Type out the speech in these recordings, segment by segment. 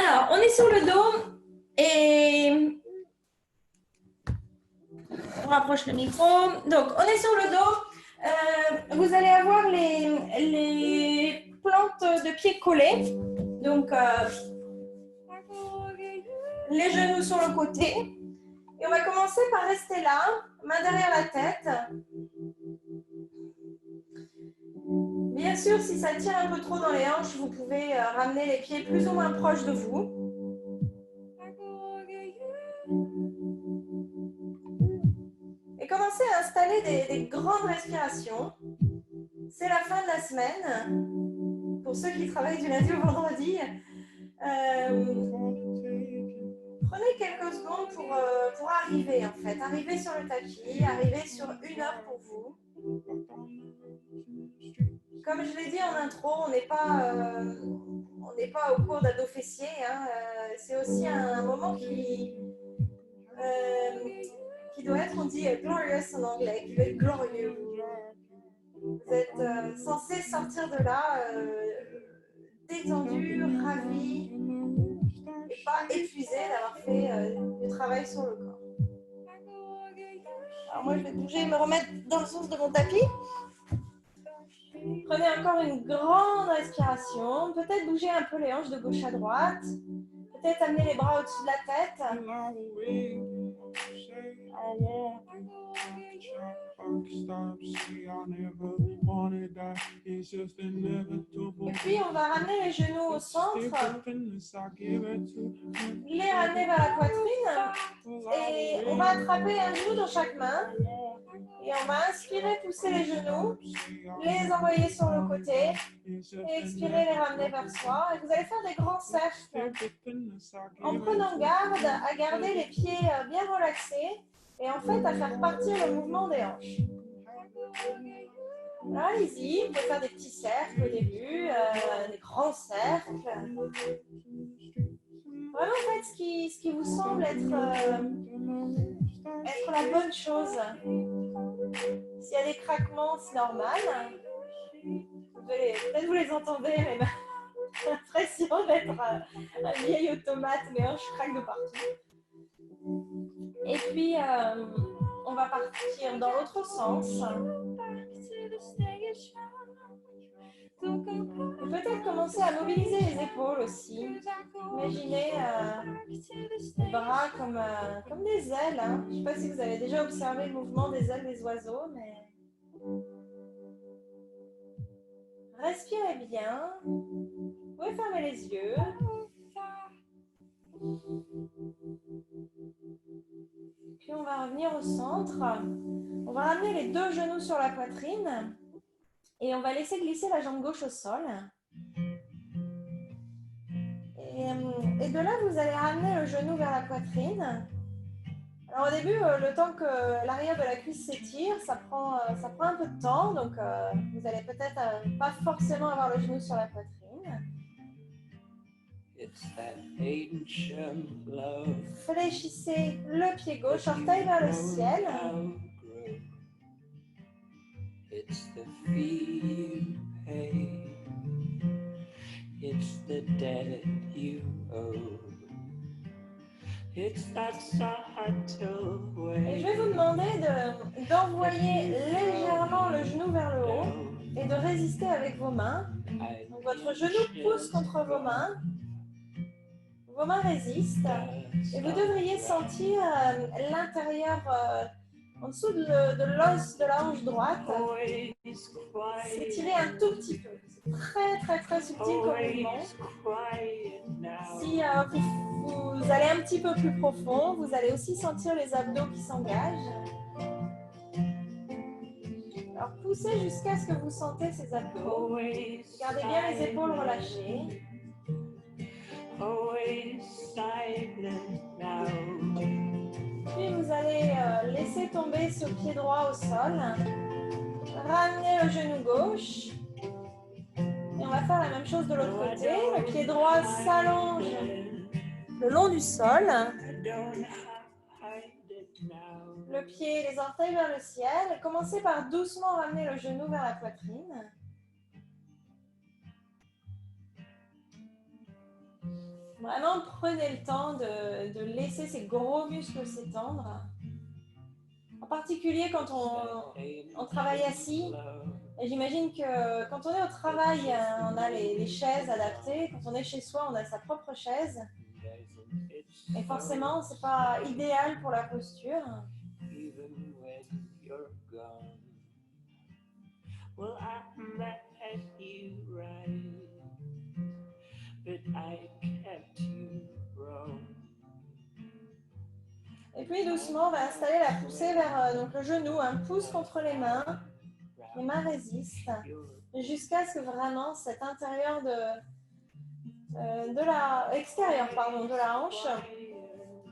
Alors, on est sur le dos et on rapproche le micro. Donc, on est sur le dos. Vous allez avoir les plantes de pieds collées. Donc, les genoux sur le côté. Et on va commencer par rester là, main derrière la tête. Bien sûr, si ça tire un peu trop dans les hanches, vous pouvez ramener les pieds plus ou moins proches de vous. Et commencez à installer des grandes respirations. C'est la fin de la semaine. Pour ceux qui travaillent du lundi au vendredi, prenez quelques secondes pour arriver en fait. Arriver sur le tapis, arriver sur 1 heure pour vous. Comme je l'ai dit en intro, on n'est pas au cours d'ado fessier. Hein. C'est aussi un moment qui doit être, on dit glorious en anglais, qui doit être glorieux. Vous êtes censé sortir de là détendu, ravi, et pas épuisé d'avoir fait du travail sur le corps. Alors moi, je vais bouger et me remettre dans le sens de mon tapis. Prenez encore une grande respiration. Peut-être bouger un peu les hanches de gauche à droite. Peut-être amener les bras au-dessus de la tête. Et puis, on va ramener les genoux au centre. Les ramener vers la poitrine. Et on va attraper un genou dans chaque main. Et on va inspirer, pousser les genoux, les envoyer sur le côté, et expirer, les ramener vers soi. Et vous allez faire des grands cercles en prenant garde à garder les pieds bien relaxés et en fait à faire partir le mouvement des hanches. Alors allez-y, vous pouvez faire des petits cercles au début, des grands cercles. Vraiment faites ce qui vous semble être la bonne chose. S'il y a des craquements, c'est normal. Peut-être vous les entendez, mais j'ai l'impression d'être un vieil automate, mes hanches craquent de partout. Et puis, on va partir dans l'autre sens. Et peut-être commencer à mobiliser les épaules aussi. Imaginez les bras comme des ailes. Hein. Je ne sais pas si vous avez déjà observé le mouvement des ailes des oiseaux, mais respirez bien. Vous pouvez fermer les yeux. Puis on va revenir au centre. On va ramener les 2 genoux sur la poitrine. Et on va laisser glisser la jambe gauche au sol. Et de là, vous allez ramener le genou vers la poitrine. Alors au début, le temps que l'arrière de la cuisse s'étire, ça prend un peu de temps. Donc vous allez peut-être pas forcément avoir le genou sur la poitrine. Fléchissez le pied gauche, orteil vers le ciel. It's the fee you pay. It's the debt you owe. It's that subtle way. Et je vais vous demander d'envoyer légèrement le genou vers le haut et de résister avec vos mains. Donc votre genou pousse contre vos mains. Vos mains résistent et vous devriez sentir l'intérieur en dessous de l'os de la hanche droite s'étirer un tout petit peu. C'est très très très subtil comme mouvement. Si vous allez un petit peu plus profond, vous allez aussi sentir les abdos qui s'engagent. Alors poussez jusqu'à ce que vous sentez ces abdos. Gardez bien les épaules relâchées. Puis vous allez laisser tomber ce pied droit au sol. Ramenez le genou gauche. Et on va faire la même chose de l'autre côté. Le pied droit s'allonge le long du sol. Le pied, les orteils vers le ciel. Commencez par doucement ramener le genou vers la poitrine. Vraiment, prenez le temps de laisser ces gros muscles s'étendre. En particulier quand on travaille assis. Et j'imagine que quand on est au travail, on a les chaises adaptées. Quand on est chez soi, on a sa propre chaise. Et forcément, c'est pas idéal pour la posture. Well, I met you right, but I kept you wrong. Et puis doucement, on va installer la poussée vers donc le genou, un pouce contre les mains résistent, jusqu'à ce que vraiment cet intérieur extérieur de la hanche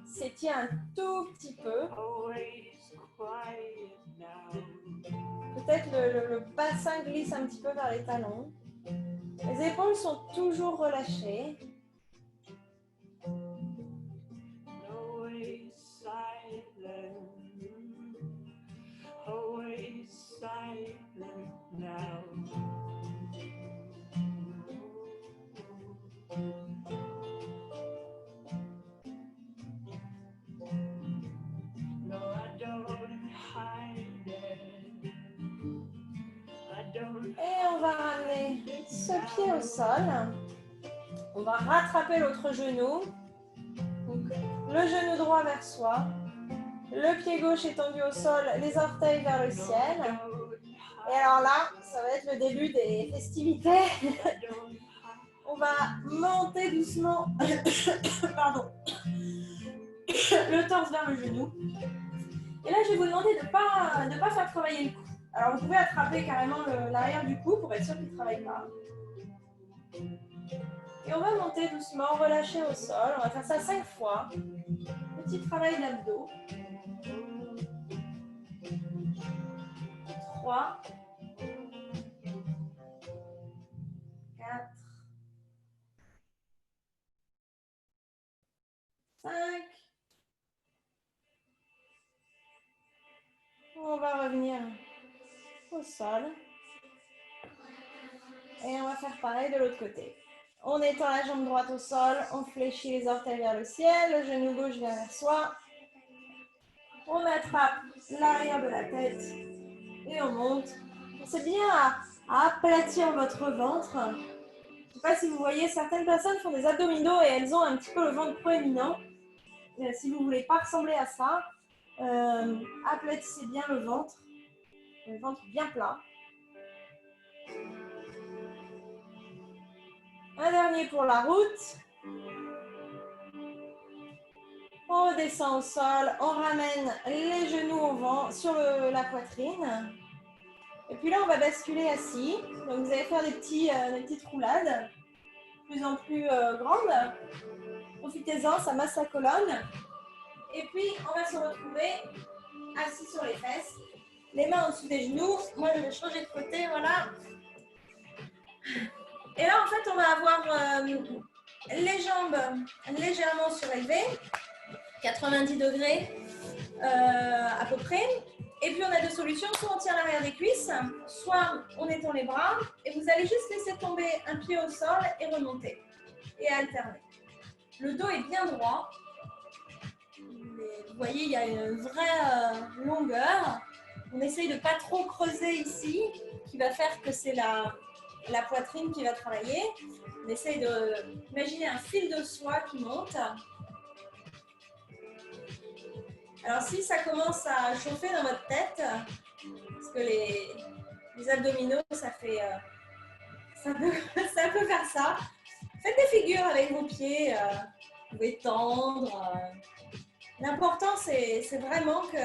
s'étire un tout petit peu. Peut-être le bassin glisse un petit peu vers les talons. Les épaules sont toujours relâchées. Et on va ramener ce pied au sol. On va rattraper l'autre genou. Donc, le genou droit vers soi. Le pied gauche étendu au sol, les orteils vers le ciel. Et alors là, ça va être le début des festivités. On va monter doucement pardon, le torse vers le genou. Et là, je vais vous demander de ne pas faire travailler le cou. Alors, vous pouvez attraper carrément l'arrière du cou pour être sûr qu'il ne travaille pas. Et on va monter doucement, relâcher au sol. On va faire ça 5 fois. Petit travail d'abdos. 3, 4, 5. On va revenir au sol. Et on va faire pareil de l'autre côté. On étend la jambe droite au sol, on fléchit les orteils vers le ciel, le genou gauche vers soi. On attrape l'arrière de la tête et on monte. Pensez bien à aplatir votre ventre. Je ne sais pas si vous voyez, certaines personnes font des abdominaux et elles ont un petit peu le ventre proéminent. Si vous ne voulez pas ressembler à ça, aplatissez bien le ventre bien plat. Un dernier pour la route. On redescend au sol, on ramène les genoux au vent sur la poitrine. Et puis là, on va basculer assis. Donc vous allez faire des petites roulades, de plus en plus grandes. Profitez-en, ça masse la colonne. Et puis, on va se retrouver assis sur les fesses, les mains en dessous des genoux. Moi, je vais changer de côté, voilà. Et là, en fait, on va avoir les jambes légèrement surélevées, 90 degrés à peu près. Et puis, on a deux solutions. Soit on tient l'arrière des cuisses, soit on étend les bras. Et vous allez juste laisser tomber un pied au sol et remonter. Et alterner. Le dos est bien droit. Vous voyez, il y a une vraie longueur. On essaye de ne pas trop creuser ici, qui va faire que c'est la poitrine qui va travailler. On essaye d'imaginer un fil de soie qui monte. Alors si ça commence à chauffer dans votre tête, parce que les abdominaux, ça peut faire ça. Faites des figures avec vos pieds, vous pouvez tendre. L'important, c'est vraiment que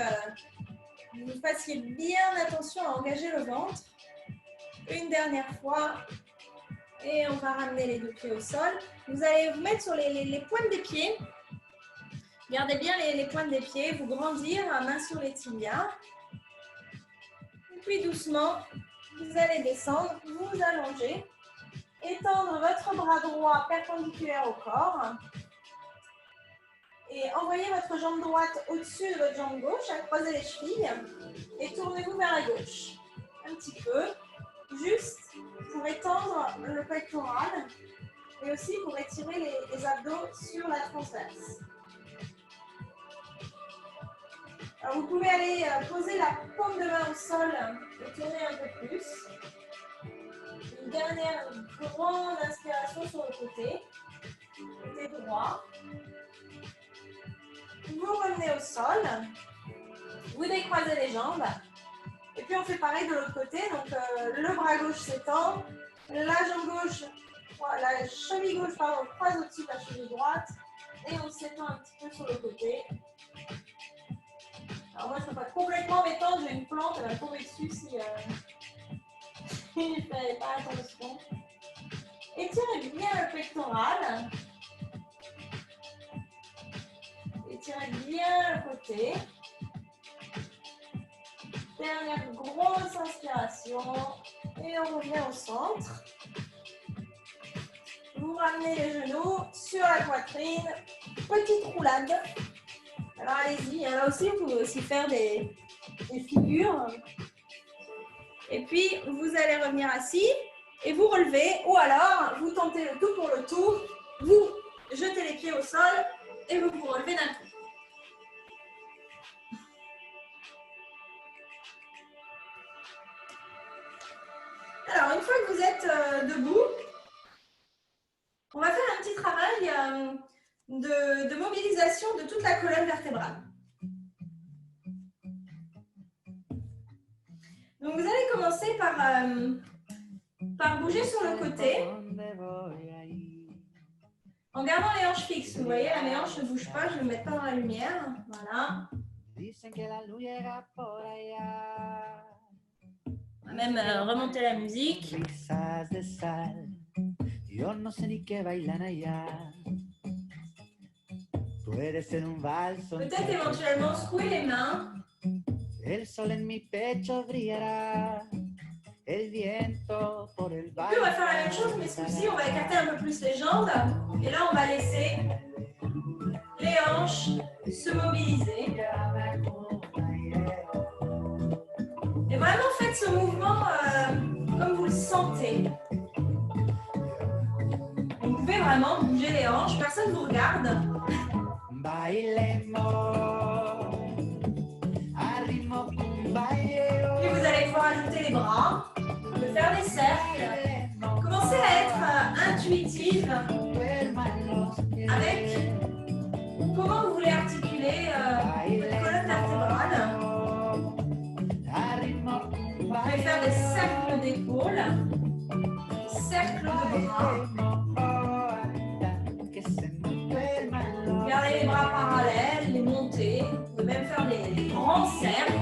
vous fassiez bien attention à engager le ventre. Une dernière fois. Et on va ramener les deux pieds au sol. Vous allez vous mettre sur les pointes des pieds. Gardez bien les pointes des pieds. Vous grandir, main sur les tibias. Et puis doucement, vous allez descendre, vous allonger. Étendre votre bras droit perpendiculaire au corps. Et envoyez votre jambe droite au-dessus de votre jambe gauche, à croiser les chevilles. Et tournez-vous vers la gauche. Un petit peu. Juste pour étendre le pectoral et aussi pour étirer les abdos sur la transverse. Alors, vous pouvez aller poser la paume de main au sol et tourner un peu plus. Une dernière grande inspiration sur le côté droit. Vous revenez au sol. Vous décroisez les jambes. Et puis on fait pareil de l'autre côté. Donc le bras gauche s'étend. La jambe gauche, la cheville gauche, pardon, croise au-dessus de la cheville droite. Et on s'étend un petit peu sur le côté. Alors moi je ne peux pas complètement m'étendre, j'ai une plante, elle va tomber dessus si je ne fais pas attention. Étirez bien le pectoral. Étirez bien le côté. Dernière grosse inspiration. Et on revient au centre. Vous ramenez les genoux sur la poitrine. Petite roulade. Alors allez-y, là aussi vous pouvez aussi faire des figures. Et puis vous allez revenir assis et vous relevez. Ou alors vous tentez le tout pour le tout. Vous jetez les pieds au sol et vous vous relevez d'un coup. Alors, une fois que vous êtes debout, on va faire un petit travail de mobilisation de toute la colonne vertébrale. Donc, vous allez commencer par bouger sur le côté en gardant les hanches fixes. Vous voyez, là, mes hanches ne bougent pas, je ne vais me mettre pas dans la lumière. Voilà. On va même remonter la musique. Peut-être éventuellement secouer les mains. Et puis on va faire la même chose, mais ce coup-ci, on va écarter un peu plus les jambes. Et là, on va laisser les hanches se mobiliser. Et vraiment, faites ce mouvement comme vous le sentez. Vous pouvez vraiment bouger les hanches, personne ne vous regarde. Puis vous allez pouvoir ajouter les bras, de faire des cercles. Commencez à être intuitive avec comment vous voulez articuler votre colonne vertébrale. Vous pouvez faire des cercles d'épaules, cercles de bras. Gardez les bras parallèles, les monter. Vous pouvez même faire des grands cercles.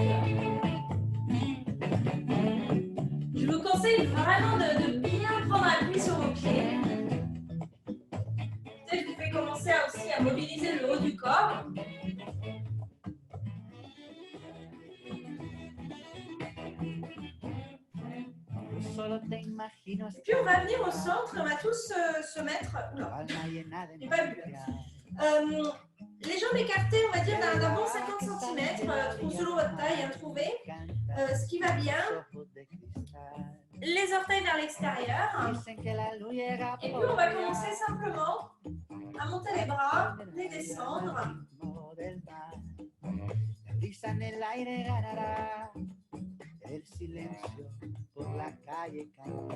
Je vous conseille vraiment de bien prendre appui sur vos pieds. Peut-être que vous pouvez commencer aussi à mobiliser le haut du corps. Et puis on va venir au centre, on va tous se mettre. Non, j'ai pas vu. Les jambes écartées, on va dire d'un bon 50 cm, selon votre taille, trouvez ce qui va bien. Les orteils vers l'extérieur. Et puis on va commencer simplement à monter les bras, les descendre.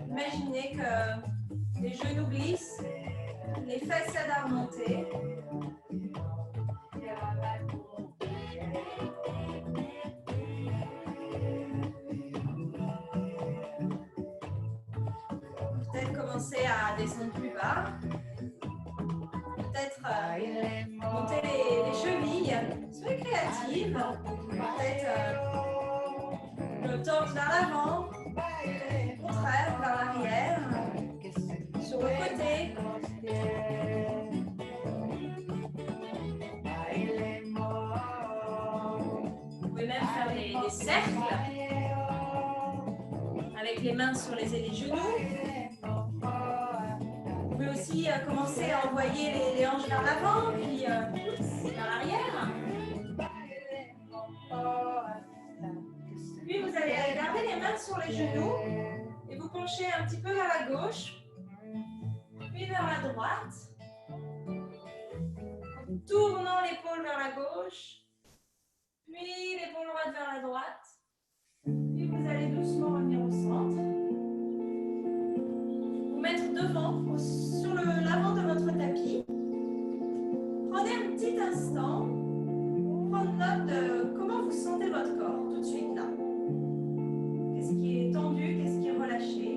Imaginez que les genoux glissent, les fesses aident à remonter. Peut-être commencer à descendre plus bas. Peut-être monter les chevilles. Soyez créative. Peut-être le torse vers l'avant. Au contraire, vers l'arrière. Sur le côté. Vous pouvez même faire des cercles avec les mains sur les genoux. Vous pouvez aussi commencer à envoyer les hanches vers l'avant, puis vers l'arrière. Puis vous allez garder les mains sur les genoux et vous penchez un petit peu vers la gauche. puis vers la droite, en tournant l'épaule vers la gauche, puis l'épaule droite vers la droite, puis vous allez doucement revenir au centre. Vous mettre devant, sur l'avant de votre tapis. Prenez un petit instant pour prendre note de comment vous sentez votre corps tout de suite là. Qu'est-ce qui est tendu, qu'est-ce qui est relâché.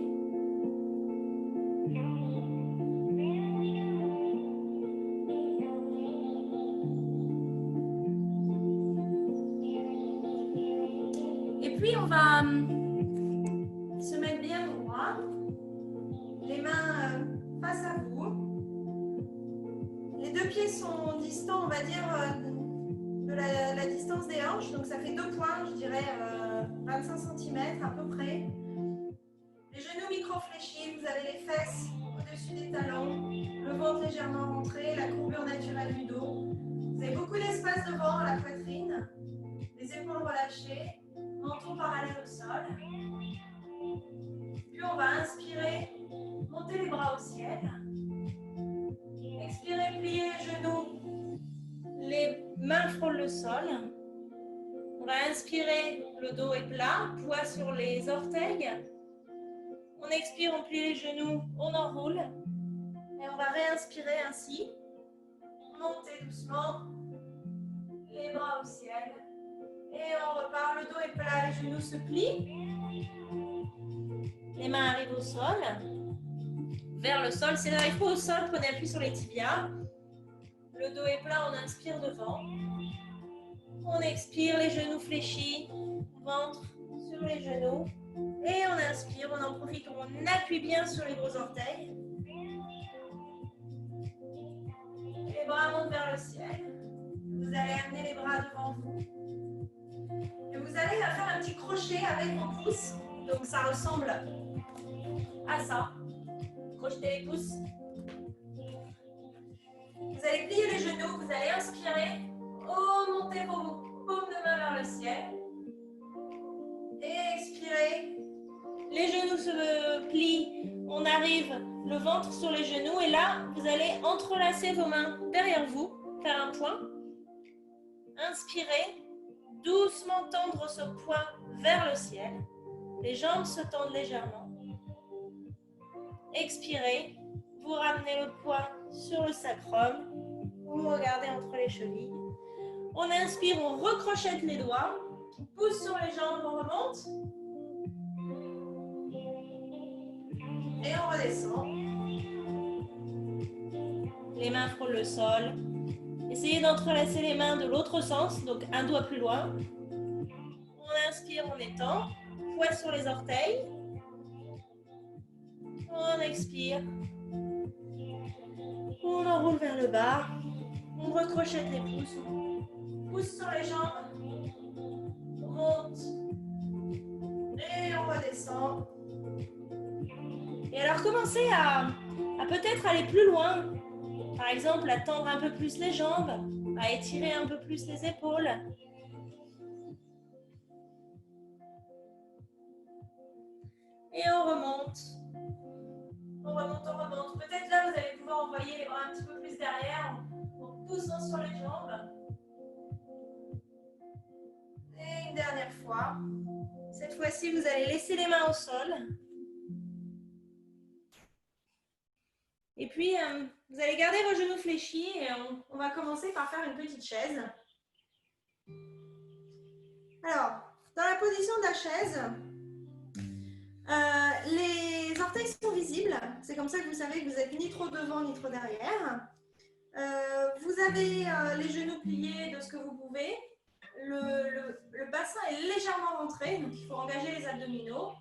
Et puis on va se mettre bien droit, les mains face à vous. Les deux pieds sont distants, on va dire, de la distance des hanches, donc ça fait 2 points, je dirais 25 cm à peu près. Les genoux micro-fléchis, vous avez les fesses au-dessus des talons, le ventre légèrement rentré, la courbure naturelle du dos. Vous avez beaucoup d'espace devant à la poitrine, les épaules relâchées, menton parallèle au sol. Puis on va inspirer, monter les bras au ciel. Expirez, pliez les genoux, les mains frôlent le sol. On va inspirer, le dos est plat, poids sur les orteils. On expire, on plie les genoux, on enroule. Et on va réinspirer ainsi. Montez doucement, les bras au ciel. Et on repart, le dos est plat, les genoux se plient. Les mains arrivent au sol. Vers le sol, c'est là, il faut au sol, prenez appui sur les tibias. Le dos est plat, on inspire devant. On expire, les genoux fléchis, ventre sur les genoux. Et on inspire, on en profite, on appuie bien sur les gros orteils. Les bras montent vers le ciel. Vous allez amener les bras devant vous. Et vous allez faire un petit crochet avec vos pouces. Donc ça ressemble à ça. Crochetez les pouces. Vous allez plier les genoux, vous allez inspirer. Montez vos paumes de main vers le ciel. Et expirez. Les genoux se plient. On arrive le ventre sur les genoux. Et là, vous allez entrelacer vos mains derrière vous. Faire un point. Inspirez. Doucement tendre ce point vers le ciel. Les jambes se tendent légèrement. Expirez. Vous ramenez le poids sur le sacrum. Vous regardez entre les chevilles. On inspire, on recrochette les doigts. On pousse sur les jambes, on remonte. Et on redescend. Les mains frôlent le sol. Essayez d'entrelacer les mains de l'autre sens, donc un doigt plus loin. On inspire, on étend. Poids sur les orteils. On expire. On enroule vers le bas. On recrochette les pouces. Pousse sur les jambes. On monte. Et on redescend. Et alors commencez à peut-être aller plus loin. Par exemple, à tendre un peu plus les jambes, à étirer un peu plus les épaules. Et on remonte. On remonte, on remonte. Peut-être là, vous allez pouvoir envoyer les bras un petit peu plus derrière en poussant sur les jambes. Et une dernière fois. Cette fois-ci, vous allez laisser les mains au sol. Et puis, vous allez garder vos genoux fléchis et on va commencer par faire une petite chaise. Alors, dans la position de la chaise, les orteils sont visibles. C'est comme ça que vous savez que vous n'êtes ni trop devant ni trop derrière. Vous avez les genoux pliés de ce que vous pouvez. Le bassin est légèrement rentré, donc il faut engager les abdominaux.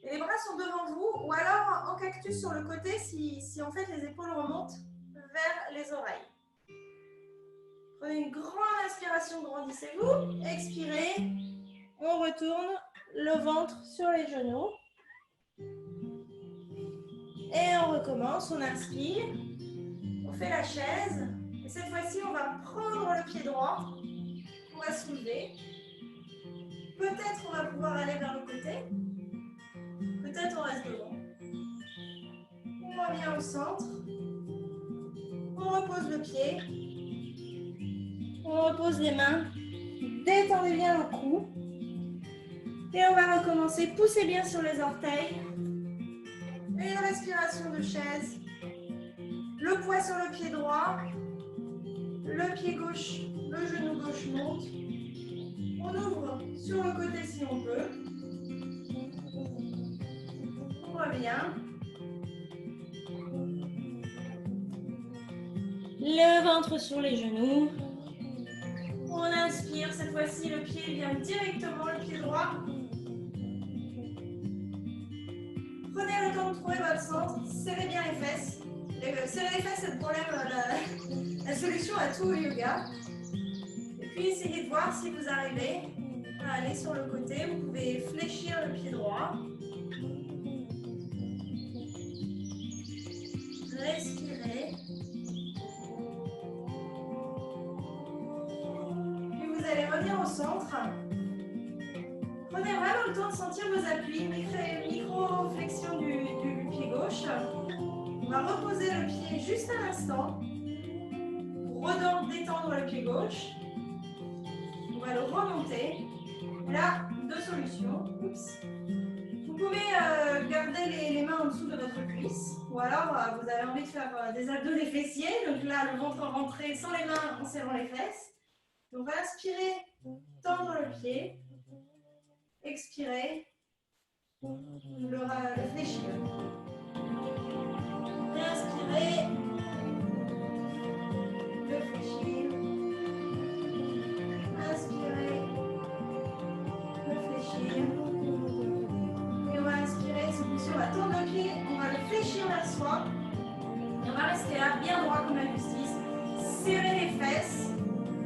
Et les bras sont devant vous, ou alors en cactus sur le côté si en fait les épaules remontent vers les oreilles. Prenez une grande inspiration, grandissez-vous. Expirez. On retourne le ventre sur les genoux. Et on recommence, on inspire. On fait la chaise. Et cette fois-ci, on va prendre le pied droit. On va soulever. Peut-être on va pouvoir aller vers le côté. Peut-être on reste devant. On revient au centre. repose le pied. On repose les mains. Détendez bien le cou. Et on va recommencer. Poussez bien sur les orteils. Une respiration de chaise. Le poids sur le pied droit. Le pied gauche, le genou gauche monte. On ouvre sur le côté si on peut. On revient. Le ventre sur les genoux. On inspire. Cette fois-ci, le pied vient directement, le pied droit. Prenez le temps de trouver votre centre. Serrez bien les fesses. Serrer les fesses, c'est le problème, la solution à tout au yoga. Et puis, essayez de voir si vous arrivez à aller sur le côté. Vous pouvez fléchir le pied droit. Respirez. Puis vous allez revenir au centre. Prenez vraiment le temps de sentir vos appuis. Micro-flexion du pied gauche. On va reposer le pied juste un instant pour détendre le pied gauche. On va le remonter. Là, deux solutions. Oups. Vous pouvez garder les mains en dessous de votre cuisse. Ou alors, vous avez envie de faire des abdos des fessiers. Donc là, le ventre rentré sans les mains en serrant les fesses. Donc, on va inspirer, tendre le pied. Expirer, le fléchir. Inspirez, le fléchir. Inspirez, le fléchir. Et on va inspirer, cette fois-ci, on va tendre le pied, on va le fléchir vers soi. Et on va rester là, bien droit comme la justice. Serrer les fesses,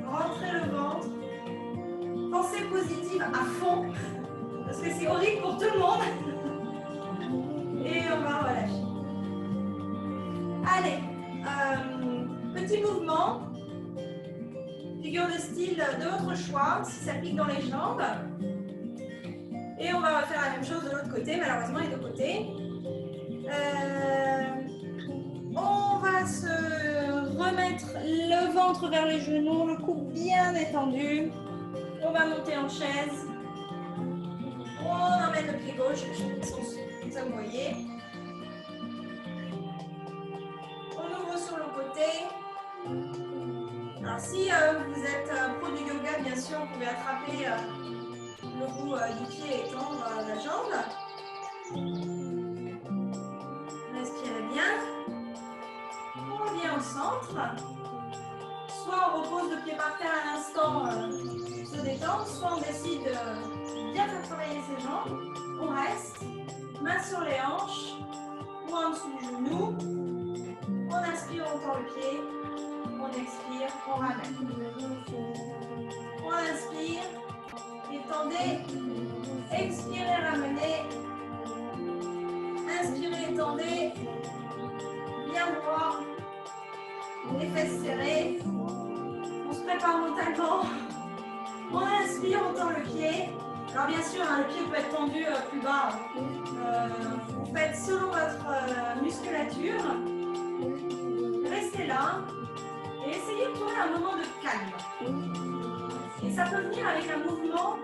rentrer le ventre. Pensée positive à fond, parce que c'est horrible pour tout le monde. Et on va relâcher. Allez, petit mouvement, figure de style de votre choix, si ça pique dans les jambes. Et on va faire la même chose de l'autre côté, malheureusement les deux côtés. On va se remettre le ventre vers les genoux, le cou bien détendu. On va monter en chaise. On emmène le pied gauche, comme ça vous voyez. Sur le côté. Alors si vous êtes pro du yoga, bien sûr, vous pouvez attraper le bout du pied et tendre la jambe. Respirez bien. On revient au centre. Soit on repose le pied par terre à l'instant, se détendre, soit on décide de bien faire travailler ses jambes. On reste, main sur les hanches ou en dessous du genou. On inspire, on tend le pied. On expire, on ramène. On inspire, étendez. Expirez, ramenez. Inspirez, étendez. Bien droit. Les fesses serrées. On se prépare mentalement. On inspire, on tend le pied. Alors bien sûr, le pied peut être tendu plus bas. Vous faites selon votre musculature. Restez là et essayez de trouver un moment de calme. Et ça peut venir avec un mouvement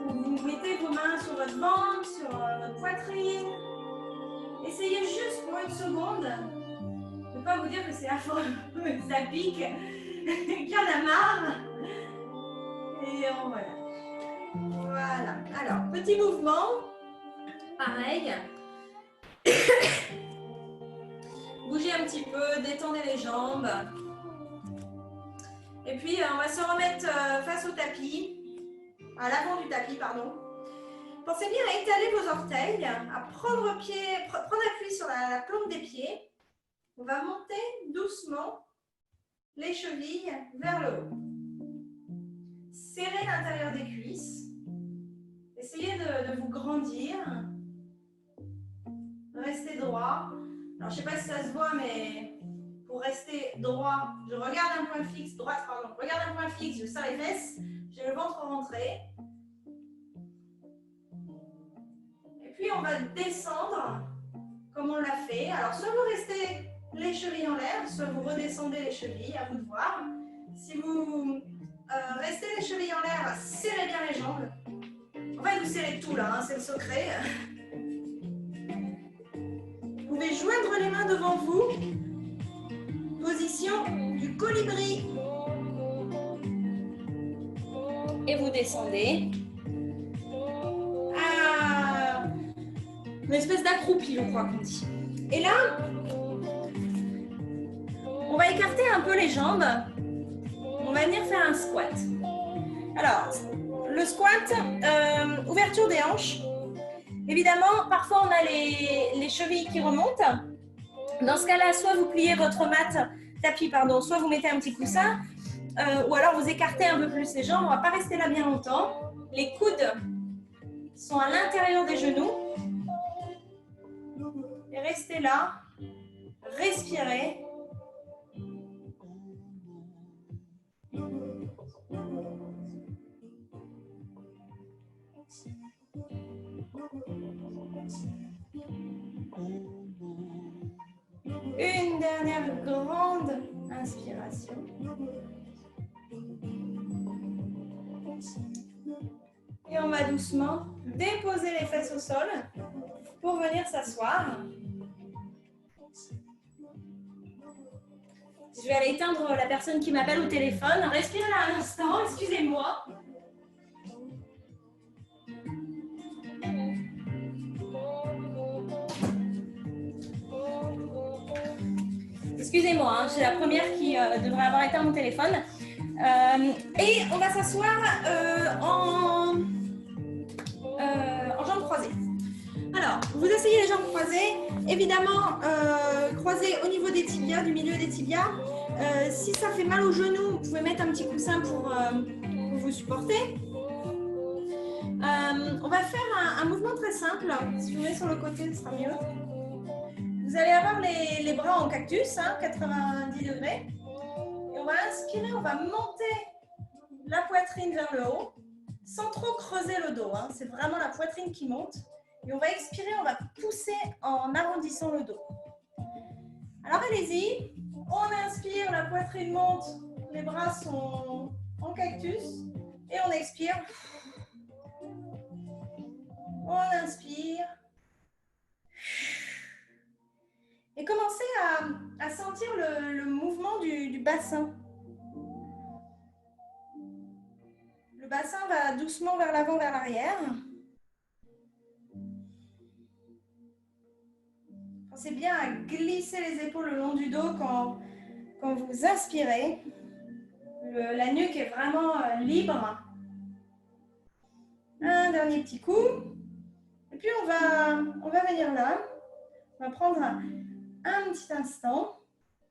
où vous mettez vos mains sur votre ventre, sur votre poitrine. Essayez juste pour une seconde de ne pas vous dire que c'est affreux, que ça pique, qu'il y en a marre. Et voilà. Voilà. Alors, petit mouvement. Pareil. Bougez un petit peu, détendez les jambes. Et puis, on va se remettre face au tapis, à l'avant du tapis, pardon. Pensez bien à étaler vos orteils, à prendre appui sur la plante des pieds. On va monter doucement les chevilles vers le haut. Serrez l'intérieur des cuisses. Essayez de vous grandir. Restez droit. Alors, je ne sais pas si ça se voit, mais pour rester droit, je regarde un point fixe, droite, pardon, je regarde un point fixe, je serre les fesses, j'ai le ventre rentré. Et puis, on va descendre comme on l'a fait. Alors, soit vous restez les chevilles en l'air, soit vous redescendez les chevilles, à vous de voir. Si vous restez les chevilles en l'air, serrez bien les jambes. En fait, vous serrez tout là, hein, c'est le secret. Vous pouvez joindre les mains devant vous. Position du colibri. Et vous descendez. Ah, une espèce d'accroupi, je crois qu'on dit. Et là, on va écarter un peu les jambes. On va venir faire un squat. Alors, le squat, ouverture des hanches. Évidemment, parfois on a les chevilles qui remontent. Dans ce cas-là, soit vous pliez votre tapis, soit vous mettez un petit coussin, ou alors vous écartez un peu plus les jambes. On ne va pas rester là bien longtemps. Les coudes sont à l'intérieur des genoux. Et restez là. Respirez. Une dernière grande inspiration. Et on va doucement déposer les fesses au sol pour venir s'asseoir. Je vais aller éteindre la personne qui m'appelle au téléphone. Respirez là un instant, excusez-moi. Excusez-moi, hein, je suis la première qui devrait avoir éteint mon téléphone. Et on va s'asseoir en jambes croisées. Alors, vous asseyez les jambes croisées. Évidemment, croisées au niveau des tibias, du milieu des tibias. Si ça fait mal aux genoux, vous pouvez mettre un petit coussin pour vous supporter. On va faire un mouvement très simple. Si vous mettez sur le côté, ce sera mieux. Vous allez avoir les bras en cactus, 90 degrés. Et on va inspirer, on va monter la poitrine vers le haut, sans trop creuser le dos. C'est vraiment la poitrine qui monte. Et on va expirer, on va pousser en arrondissant le dos. Alors allez-y. On inspire, la poitrine monte, les bras sont en cactus. Et on expire. On inspire. Et commencez à sentir le mouvement du bassin. Le bassin va doucement vers l'avant, vers l'arrière. Pensez bien à glisser les épaules le long du dos quand vous inspirez. La nuque est vraiment libre. Un dernier petit coup. Et puis on va venir là. On va prendre un petit instant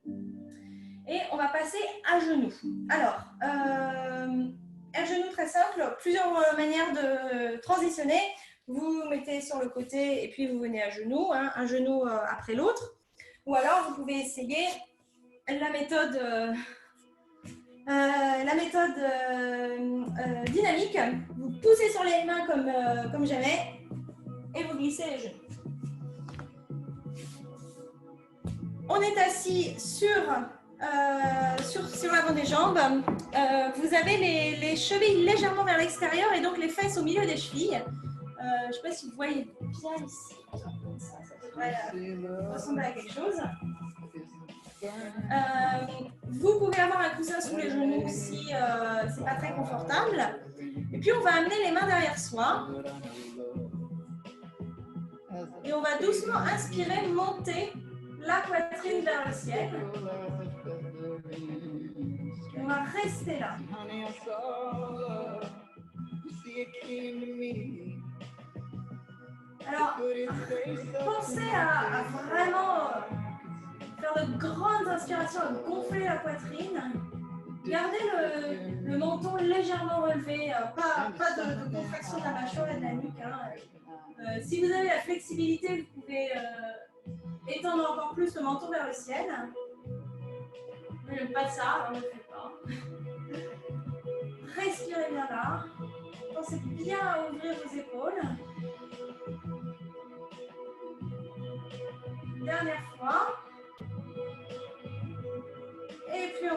et on va passer à genoux. Alors, à genoux très simple, plusieurs manières de transitionner. Vous mettez sur le côté et puis vous venez à genoux, un genou après l'autre. Ou alors vous pouvez essayer la méthode dynamique. Vous poussez sur les mains comme jamais et vous glissez les genoux. On est assis sur l'avant des jambes. Vous avez les chevilles légèrement vers l'extérieur et donc les fesses au milieu des chevilles. Je ne sais pas si vous voyez bien ici. Ça devrait ressembler à quelque chose. Vous pouvez avoir un coussin sous les genoux si ce n'est pas très confortable. Et puis on va amener les mains derrière soi. Et on va doucement inspirer, monter la poitrine vers le ciel. Et on va rester là. Alors, pensez à vraiment faire de grandes inspirations, à gonfler la poitrine. Gardez le menton légèrement relevé, pas de contraction de la mâchoire et de la nuque. Si vous avez la flexibilité, vous pouvez étendre encore plus le menton vers le ciel. Je n'aime pas ça, on ne le fait pas. Respirez bien là. Pensez bien à ouvrir vos épaules. Dernière fois.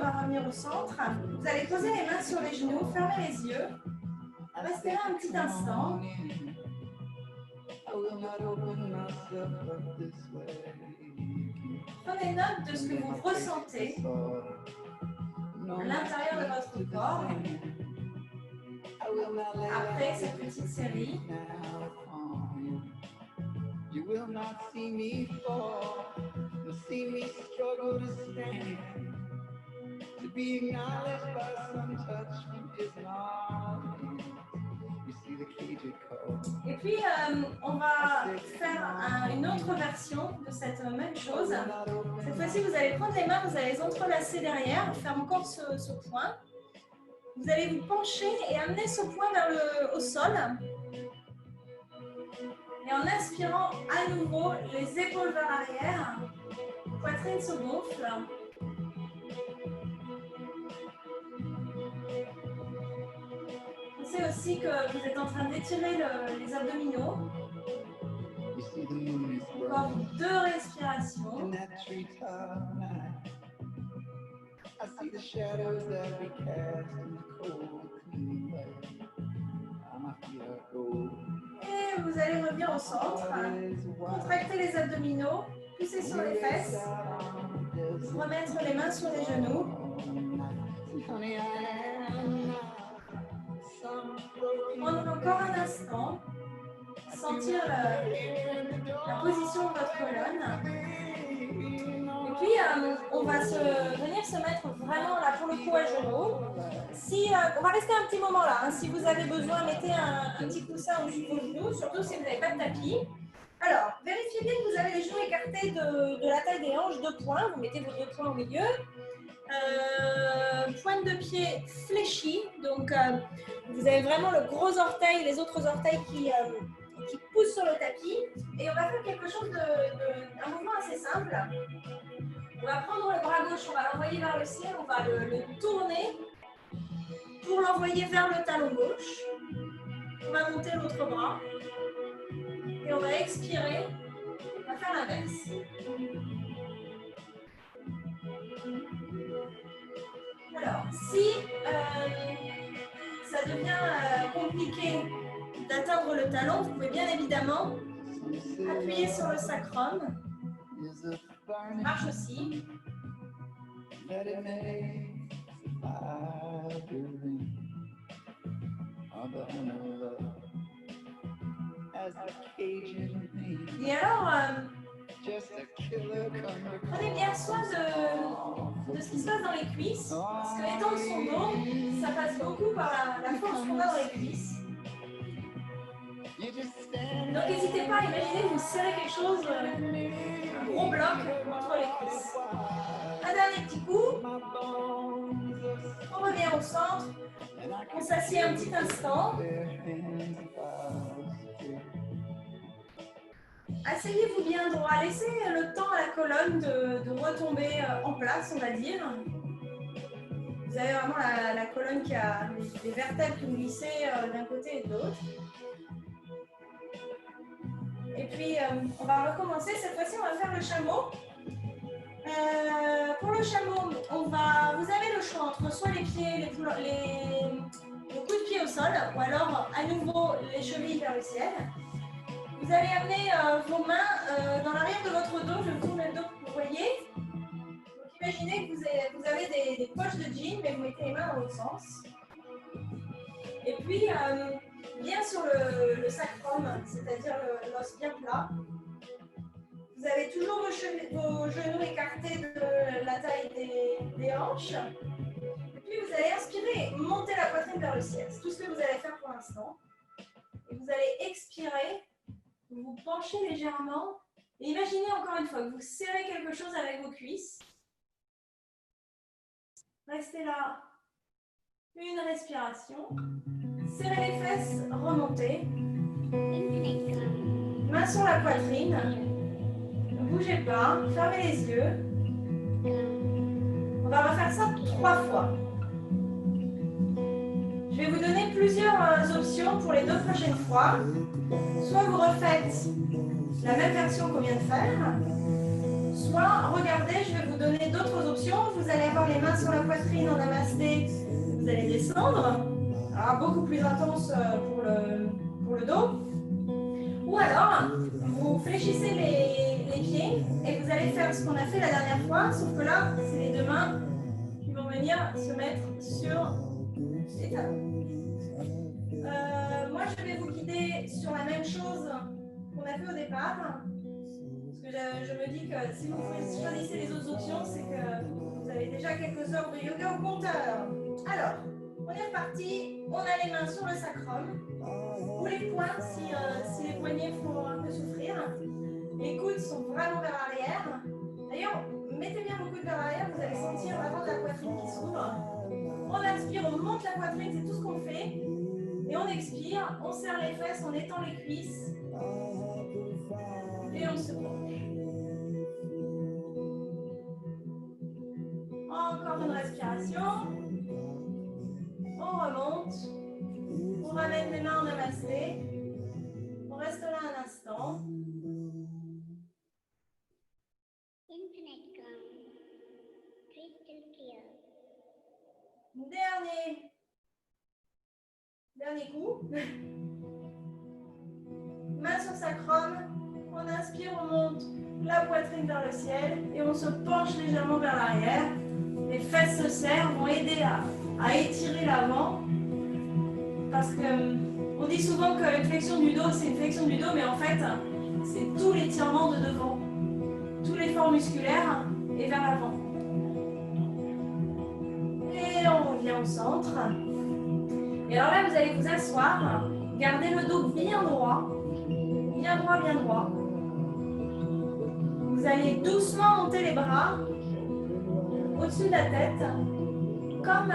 on va revenir au centre. Vous allez poser les mains sur les genoux, fermer les yeux. Restez là un petit instant. Prenez note de ce que vous ressentez à l'intérieur de votre corps après cette petite série. You will not see me fall, you'll see me struggle to stand, to be acknowledged by some touch from his arm. You see the cage call. Et puis, on va faire une autre version de cette même chose. Cette fois-ci, vous allez prendre les mains, vous allez les entrelacer derrière, faire encore ce point. Vous allez vous pencher et amener ce point au sol. Et en inspirant à nouveau les épaules vers l'arrière, poitrine se gonfle. Pensez aussi que vous êtes en train d'étirer les abdominaux. Encore 2 respirations. Et vous allez revenir au centre, contracter les abdominaux, pousser sur les fesses, remettre les mains sur les genoux. Prendre encore un instant, sentir la position de votre colonne. Et puis, on va venir se mettre vraiment là pour le coup à genoux. On va rester un petit moment là. Hein. Si vous avez besoin, mettez un petit coussin au-dessus de vos genoux, surtout si vous n'avez pas de tapis. Alors, vérifiez bien que vous avez les genoux écartés de la taille des hanches, 2 points. Vous mettez vos 2 points au milieu. Pointe de pied fléchie. Donc, vous avez vraiment le gros orteil, les autres orteils qui poussent sur le tapis. Et on va faire quelque chose un mouvement assez simple. On va prendre le bras gauche, on va l'envoyer vers le ciel, on va le tourner pour l'envoyer vers le talon gauche. On va monter l'autre bras et on va expirer. On va faire l'inverse. Alors, si ça devient compliqué d'atteindre le talon, vous pouvez bien évidemment appuyer sur le sacrum. Ça marche aussi. Et alors, prenez bien soin de ce qui se passe dans les cuisses, parce que étendre son dos, ça passe beaucoup par la force qu'on a dans les cuisses. Donc n'hésitez pas à imaginer que vous serrez quelque chose, un gros bloc entre les cuisses. Un dernier petit coup. On revient au centre. On s'assied un petit instant. Asseyez-vous bien droit. Laissez le temps à la colonne de retomber en place, on va dire. Vous avez vraiment la colonne qui a les vertèbres qui glissent d'un côté et de l'autre. Et puis, on va recommencer. Cette fois-ci, on va faire le chameau. Pour le chameau, vous avez le choix entre soit les pieds, le coup de pied au sol, ou alors à nouveau les chevilles vers le ciel. Vous allez amener vos mains dans l'arrière de votre dos. Je vous tourne le dos pour que vous voyez. Donc, imaginez que vous avez des poches de jean, mais vous mettez les mains dans l'autre sens. Et puis, bien sur le sacrum, c'est-à-dire l'os bien plat. Vous avez toujours vos genoux écartés de la taille des hanches. Et puis, vous allez inspirer et monter la poitrine vers le ciel. C'est tout ce que vous allez faire pour l'instant. Et vous allez expirer, vous penchez légèrement. Et imaginez encore une fois que vous serrez quelque chose avec vos cuisses. Restez là. Une respiration. Serrez les fesses, remontez. Main sur la poitrine. Ne bougez pas, fermez les yeux. On va refaire ça 3 fois. Je vais vous donner plusieurs options pour les 2 prochaines fois. Soit vous refaites la même version qu'on vient de faire, Soit, regardez, je vais vous donner d'autres options. Vous allez avoir les mains sur la poitrine en namasté. Vous allez descendre. Alors, beaucoup plus intense pour le dos. Ou alors, vous fléchissez les pieds et vous allez faire ce qu'on a fait la dernière fois, sauf que là, c'est les deux mains qui vont venir se mettre sur les talons. Moi, je vais vous guider sur la même chose qu'on a fait au départ. Parce que je me dis que si vous choisissez les autres options, c'est que vous avez déjà quelques heures de yoga au compteur. Alors, on est reparti. On a les mains sur le sacrum. Ou les poings si les poignets font un peu souffrir. Les coudes sont vraiment vers l'arrière. D'ailleurs, mettez bien vos coudes vers l'arrière, vous allez sentir l'avant de la poitrine qui s'ouvre. On inspire, on monte la poitrine, c'est tout ce qu'on fait. Et on expire, on serre les fesses, on étend les cuisses. Et on se penche. Encore une respiration. On remonte. On ramène les mains en namasté. On reste là un instant. Dernier coup. Main sur sacrum. On inspire, on monte la poitrine vers le ciel et on se penche légèrement vers l'arrière. Les fesses se serrent, vont aider à étirer l'avant. Parce qu'on dit souvent que une flexion du dos, c'est une flexion du dos, mais en fait, c'est tout l'étirement de devant. Tout l'effort musculaire et vers l'avant. Et on revient au centre. Et alors là, vous allez vous asseoir, gardez le dos bien droit. Bien droit, bien droit. Vous allez doucement monter les bras au-dessus de la tête, comme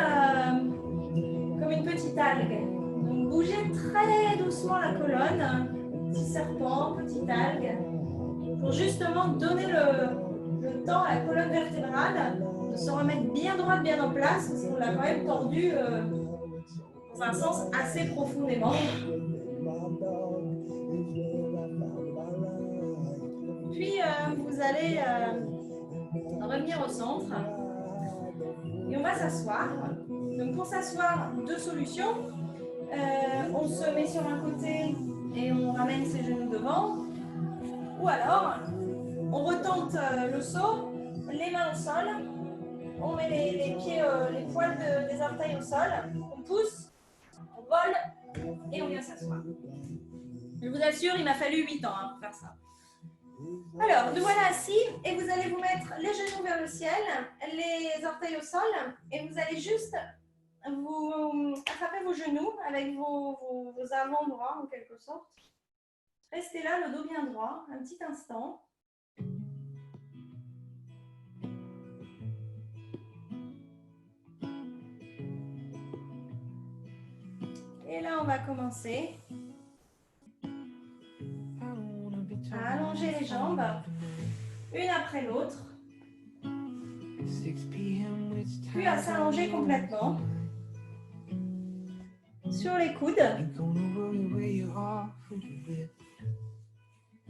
une petite algue. Donc, bougez très doucement la colonne, petit serpent, petite algue, pour justement donner le temps à la colonne vertébrale de se remettre bien droite, bien en place, parce qu'on l'a quand même tordue dans un sens assez profondément. Puis, vous allez revenir au centre et on va s'asseoir. Donc, pour s'asseoir, deux solutions. On se met sur un côté et on ramène ses genoux devant. Ou alors, on retente le saut, les mains au sol. On met les pieds, les poils des orteils au sol. On pousse, on vole et on vient s'asseoir. Je vous assure, il m'a fallu 8 ans pour faire ça. Alors, nous voilà assis et vous allez vous mettre les genoux vers le ciel, les orteils au sol et vous allez juste vous attraper vos genoux avec vos avant-bras en quelque sorte. Restez là, le dos bien droit, un petit instant. Et là, on va commencer à allonger les jambes, une après l'autre, puis à s'allonger complètement sur les coudes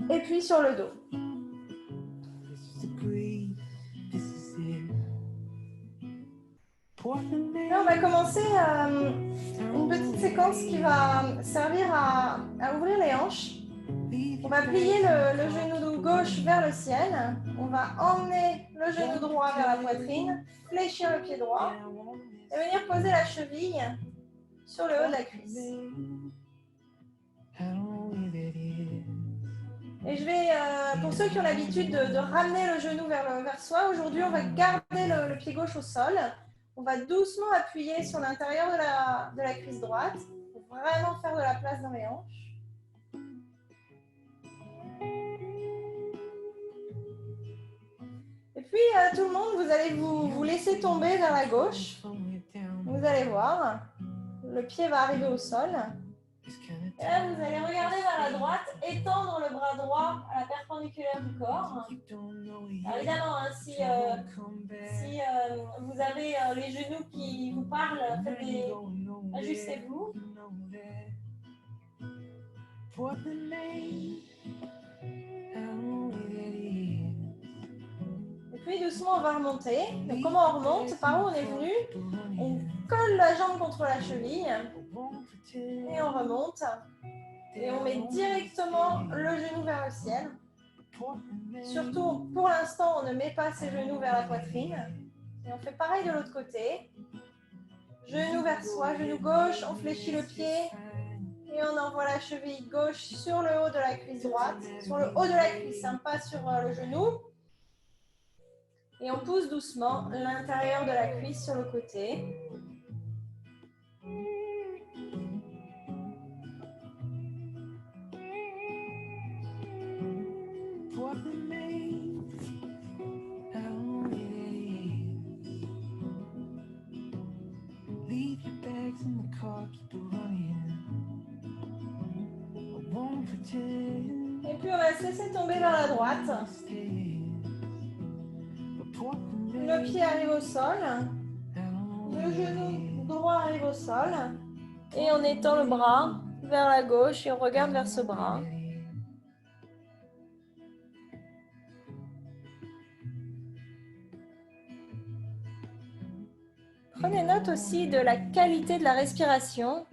et puis sur le dos. Là, on va commencer une petite séquence qui va servir à ouvrir les hanches. On va plier le genou gauche vers le ciel. On va emmener le genou droit vers la poitrine, fléchir le pied droit et venir poser la cheville sur le haut de la cuisse. Et je vais, pour ceux qui ont l'habitude de ramener le genou vers soi, aujourd'hui on va garder le pied gauche au sol. On va doucement appuyer sur l'intérieur de la cuisse droite pour vraiment faire de la place dans les hanches. Et puis, tout le monde, vous allez vous laisser tomber vers la gauche. Vous allez voir, le pied va arriver au sol. Et là, vous allez regarder vers la droite, étendre le bras droit à la perpendiculaire du corps. Alors évidemment, hein, si vous avez les genoux qui vous parlent, ajustez-vous. doucement, on va remonter. Donc, comment on remonte? Par où on est venu? On colle la jambe contre la cheville et on remonte. Et on met directement le genou vers le ciel. Surtout, pour l'instant, on ne met pas ses genoux vers la poitrine. Et on fait pareil de l'autre côté. Genou vers soi, genou gauche, on fléchit le pied. Et on envoie la cheville gauche sur le haut de la cuisse droite. Sur le haut de la cuisse, hein, pas sur le genou. Et on pousse doucement l'intérieur de la cuisse sur le côté. Et puis on va se laisser tomber vers la droite. Le pied arrive au sol. Le genou droit arrive au sol. Et on étend le bras vers la gauche et on regarde vers ce bras. Prenez note aussi de la qualité de la respiration.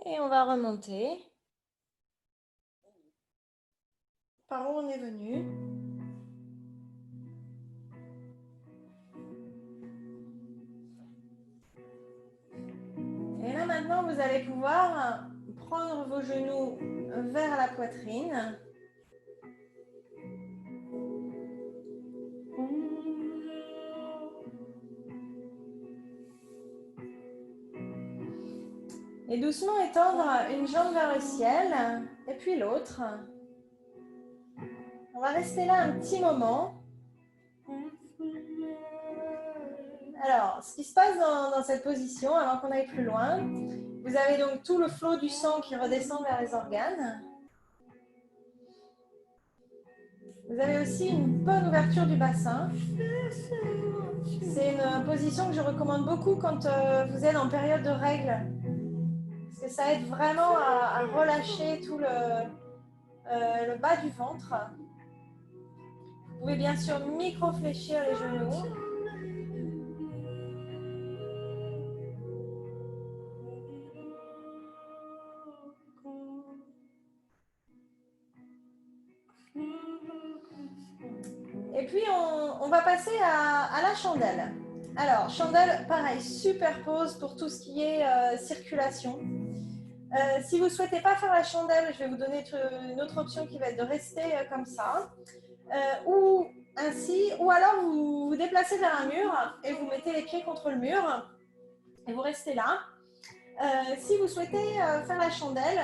Et on va remonter. Par où on est venu. Et là maintenant, vous allez pouvoir prendre vos genoux vers la poitrine. Et doucement étendre une jambe vers le ciel et puis l'autre. On va rester là un petit moment. Alors, ce qui se passe dans cette position, avant qu'on aille plus loin, vous avez donc tout le flot du sang qui redescend vers les organes. Vous avez aussi une bonne ouverture du bassin. C'est une position que je recommande beaucoup quand vous êtes en période de règles. Parce que ça aide vraiment à relâcher tout le bas du ventre. Vous pouvez bien sûr micro-fléchir les genoux. Et puis, on va passer à la chandelle. Alors, chandelle, pareil, super pose pour tout ce qui est circulation. Si vous ne souhaitez pas faire la chandelle, je vais vous donner une autre option qui va être de rester comme ça. Ou ainsi, ou alors vous vous déplacez vers un mur et vous mettez les pieds contre le mur et vous restez là. Si vous souhaitez faire la chandelle,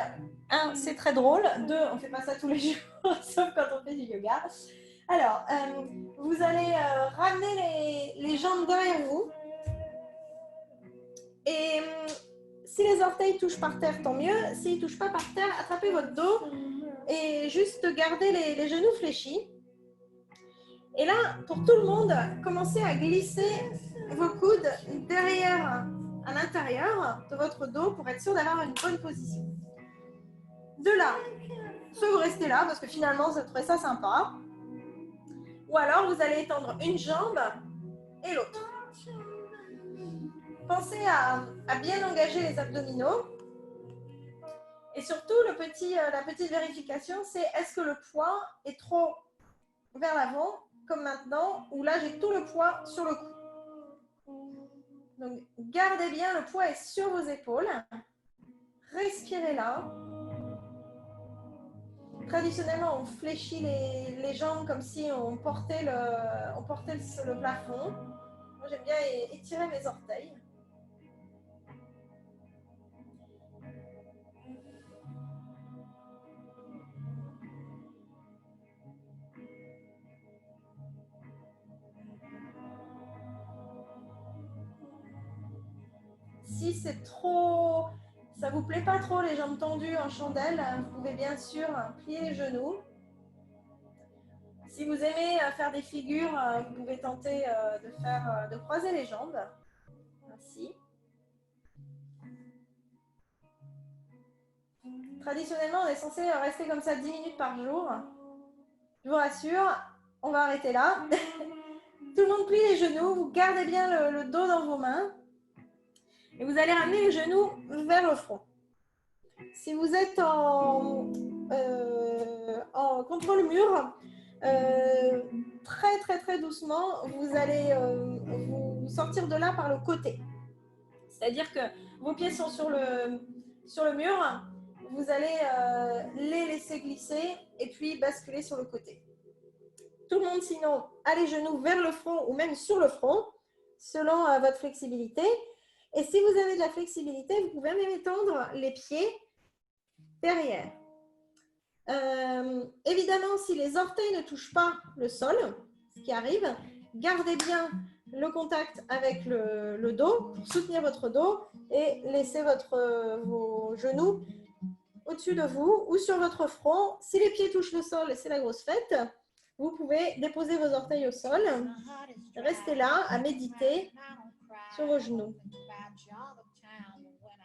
un, c'est très drôle. Deux, on ne fait pas ça tous les jours, sauf quand on fait du yoga. Alors, vous allez ramener les jambes derrière vous. Et si les orteils touchent par terre, tant mieux. S'ils ne touchent pas par terre, attrapez votre dos et juste gardez les genoux fléchis. Et là, pour tout le monde, commencez à glisser vos coudes derrière, à l'intérieur de votre dos pour être sûr d'avoir une bonne position. De là, soit vous restez là parce que finalement, vous trouvez ça sympa. Ou alors, vous allez étendre une jambe et l'autre. Pensez à bien engager les abdominaux. Et surtout, la petite vérification, c'est est-ce que le poids est trop vers l'avant, comme maintenant, où là, j'ai tout le poids sur le cou. Donc, gardez bien, le poids est sur vos épaules. Respirez là. Traditionnellement, on fléchit les jambes comme si on portait le plafond. Moi, j'aime bien étirer mes orteils. Si c'est trop, ça vous plaît pas trop les jambes tendues en chandelle, vous pouvez bien sûr plier les genoux. Si vous aimez faire des figures, vous pouvez tenter de croiser les jambes, ainsi. Traditionnellement, on est censé rester comme ça 10 minutes par jour. Je vous rassure, on va arrêter là. Tout le monde plie les genoux, vous gardez bien le dos dans vos mains et vous allez ramener les genoux vers le front. Si vous êtes contre le mur, très doucement, vous allez vous sortir de là par le côté. C'est-à-dire que vos pieds sont sur le mur, vous allez les laisser glisser et puis basculer sur le côté. Tout le monde, sinon, a les genoux vers le front ou même sur le front, selon votre flexibilité. Et si vous avez de la flexibilité, vous pouvez même étendre les pieds derrière. Évidemment, si les orteils ne touchent pas le sol, ce qui arrive, gardez bien le contact avec le dos pour soutenir votre dos et laissez vos genoux au-dessus de vous ou sur votre front. Si les pieds touchent le sol, c'est la grosse fête. Vous pouvez déposer vos orteils au sol, restez là à méditer sur vos genoux.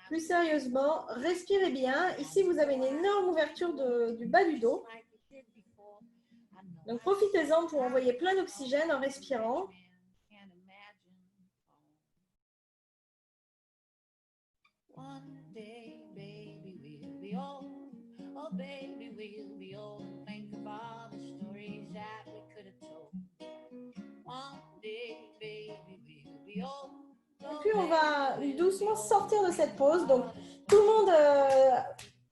Plus sérieusement, respirez bien. Ici, vous avez une énorme ouverture du bas du dos. Donc, profitez-en pour envoyer plein d'oxygène en respirant. Et puis, on va doucement sortir de cette pause. Donc, tout le monde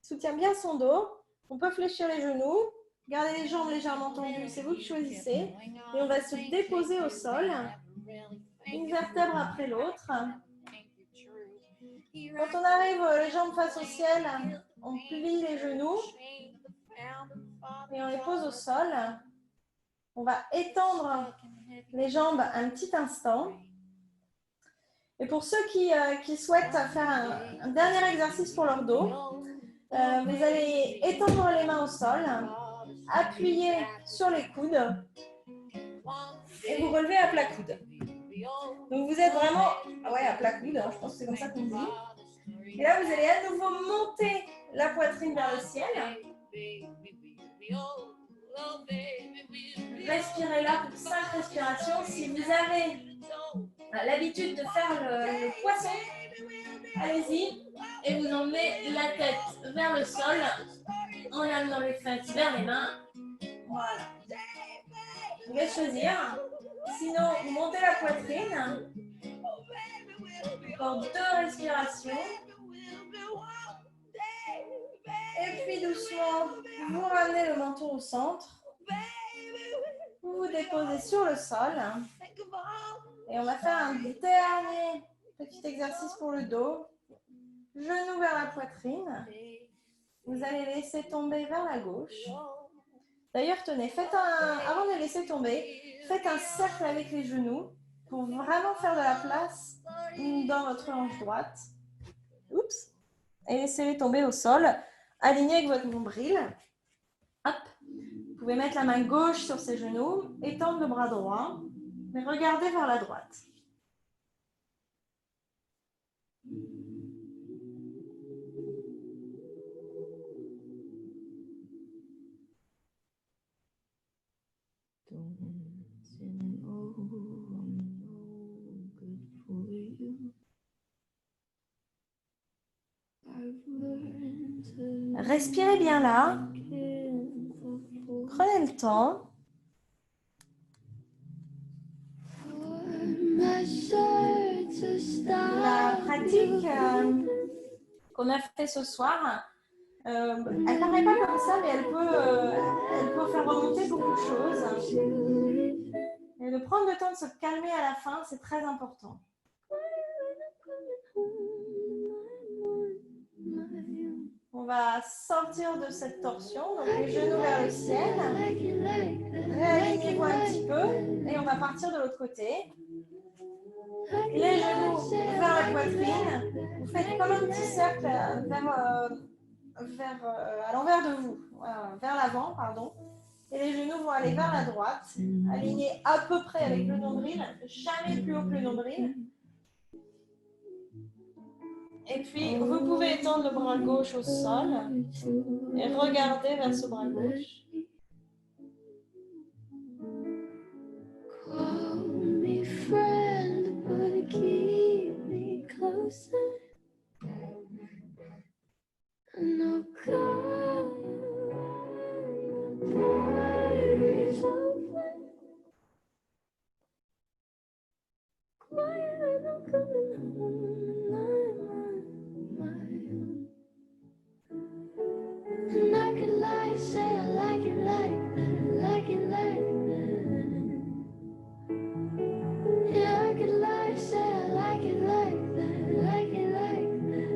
soutient bien son dos. On peut fléchir les genoux. Gardez les jambes légèrement tendues. C'est vous qui choisissez. Et on va se déposer au sol. Une vertèbre après l'autre. Quand on arrive les jambes face au ciel, on plie les genoux. Et on les pose au sol. On va étendre les jambes un petit instant. Et pour ceux qui souhaitent faire un dernier exercice pour leur dos, vous allez étendre les mains au sol, appuyer sur les coudes et vous relevez à plat coude. Donc vous êtes vraiment à plat coude, je pense que c'est comme ça qu'on dit. Et là, vous allez à nouveau monter la poitrine vers le ciel. Respirez là pour 5 respirations. Si vous avez l'habitude de faire le poisson, allez-y et vous emmenez la tête vers le sol en amenant les fesses vers les mains. Voilà. Vous pouvez choisir. Sinon, vous montez la poitrine. Encore 2 respirations. Et puis doucement, vous ramenez le menton au centre. Vous vous déposez sur le sol. Et on va faire un dernier petit exercice pour le dos. Genoux vers la poitrine. Vous allez laisser tomber vers la gauche. D'ailleurs, tenez, avant de laisser tomber, faites un cercle avec les genoux pour vraiment faire de la place dans votre hanche droite. Oups. Et laissez-les tomber au sol, alignés avec votre nombril. Hop. Vous pouvez mettre la main gauche sur ses genoux, étendre le bras droit, mais regardez vers la droite. Respirez bien là. Prenez le temps. La pratique qu'on a fait ce soir, elle ne paraît pas comme ça, mais elle peut faire remonter beaucoup de choses. Et de prendre le temps de se calmer à la fin, c'est très important. On va sortir de cette torsion, donc les genoux vers le ciel. Réalignez-vous un petit peu et on va partir de l'autre côté. Les genoux vers la poitrine. Vous faites comme un petit cercle à l'envers de vous, vers l'avant, pardon. Et les genoux vont aller vers la droite, alignés à peu près avec le nombril, jamais plus haut que le nombril. Et puis, vous pouvez étendre le bras gauche au sol et regarder vers ce bras gauche. Call me friend, but keep me closer. No God, is over. Quiet, I'm coming home, I'm on my own. And I could lie, say I like it like that, like it like that. Yeah, I could lie, say I like it like that, like it like that.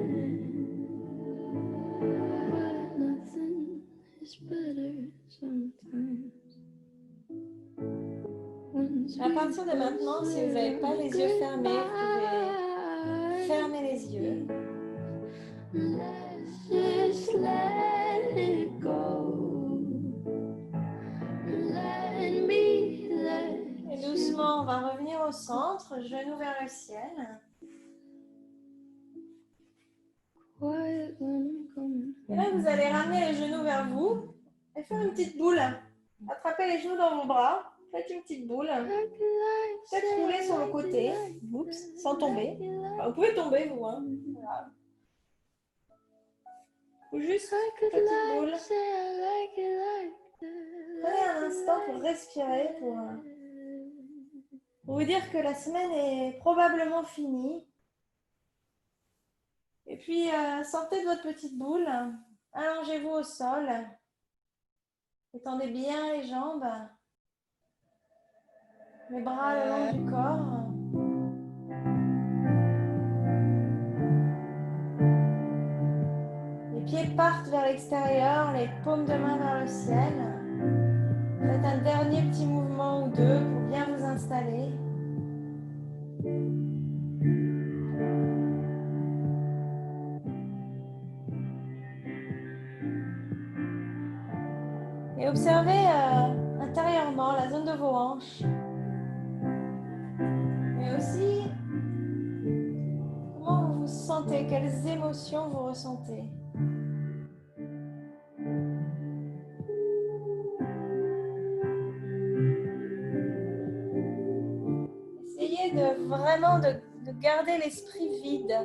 But nothing is better sometimes. À partir de maintenant, si vous n'avez pas les yeux fermés, vous pouvez fermer les yeux. Let's just let it go. Let me let Et doucement, on va revenir au centre, genoux vers le ciel. quiet when I'm coming. Et là, vous allez ramener les genoux vers vous et faire une petite boule. Attrapez les genoux dans vos bras, faites une petite boule. Peut-être rouler sur le côté, oups, sans tomber. Enfin, vous pouvez tomber, vous. Hein. Voilà. Ou juste une petite boule. Prenez un instant pour respirer, pour vous dire que la semaine est probablement finie. Et puis, sortez de votre petite boule, allongez-vous au sol, étendez bien les jambes, les bras le long du corps. Les pieds partent vers l'extérieur, les paumes de main vers le ciel. Faites un dernier petit mouvement ou deux pour bien vous installer. Et observez intérieurement la zone de vos hanches. Mais aussi, comment vous vous sentez, quelles émotions vous ressentez. Essayez vraiment de garder l'esprit vide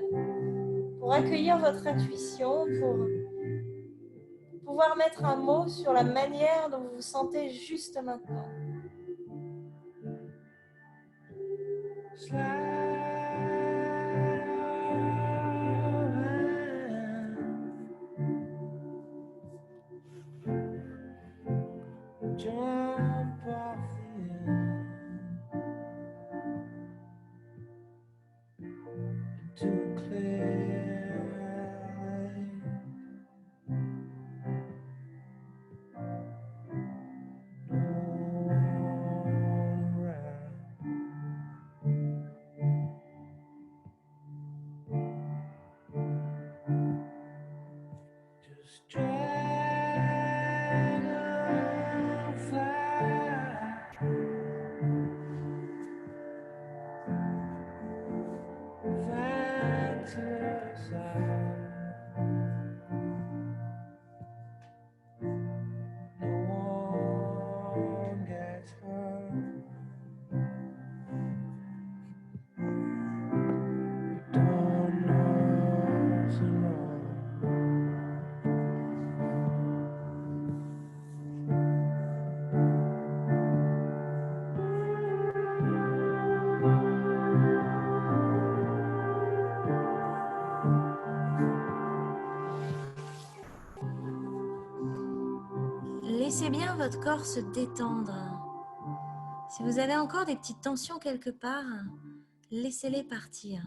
pour accueillir votre intuition, pour pouvoir mettre un mot sur la manière dont vous vous sentez juste maintenant. Jump off the end into a clear light. No one around. Just Laissez bien votre corps se détendre. Si vous avez encore des petites tensions quelque part, laissez-les partir.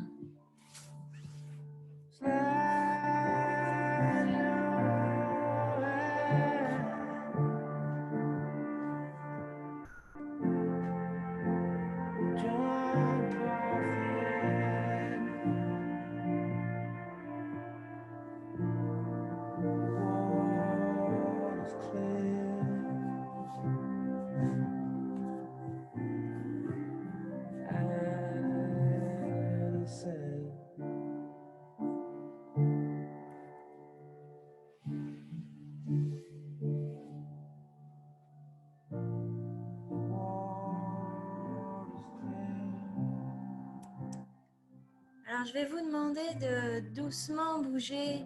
Alors, je vais vous demander de doucement bouger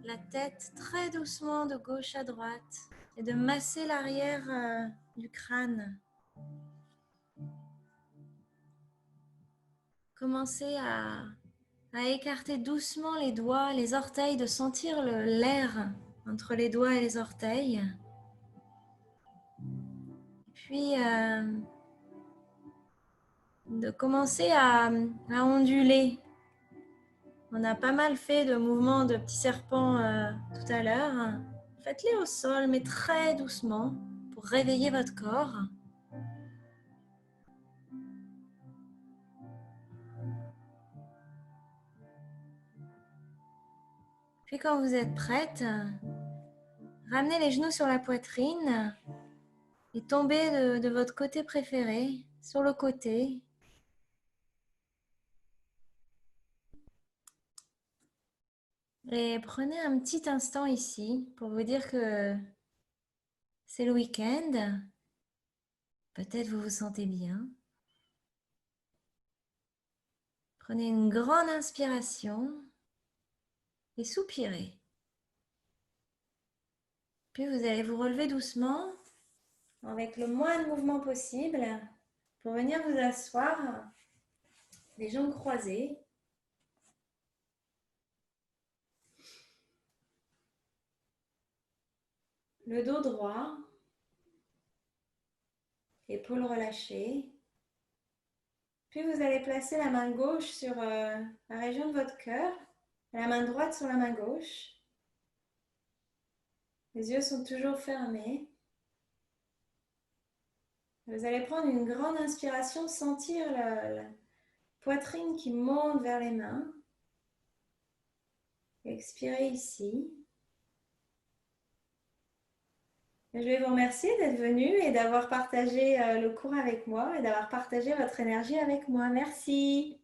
la tête très doucement de gauche à droite et de masser l'arrière du crâne. Commencez à écarter doucement les doigts, les orteils, de sentir l'air entre les doigts et les orteils. Puis, de commencer à onduler. On a pas mal fait de mouvements de petits serpents tout à l'heure. Faites-les au sol, mais très doucement, pour réveiller votre corps. Puis quand vous êtes prête, ramenez les genoux sur la poitrine et tombez de votre côté préféré, sur le côté. Et prenez un petit instant ici pour vous dire que c'est le week-end. Peut-être vous vous sentez bien. Prenez une grande inspiration et soupirez. Puis vous allez vous relever doucement avec le moins de mouvement possible pour venir vous asseoir les jambes croisées. Le dos droit, épaules relâchées. Puis vous allez placer la main gauche sur la région de votre cœur, la main droite sur la main gauche. Les yeux sont toujours fermés. Vous allez prendre une grande inspiration, sentir la poitrine qui monte vers les mains. Expirez ici. Je vais vous remercier d'être venu et d'avoir partagé le cours avec moi et d'avoir partagé votre énergie avec moi. Merci.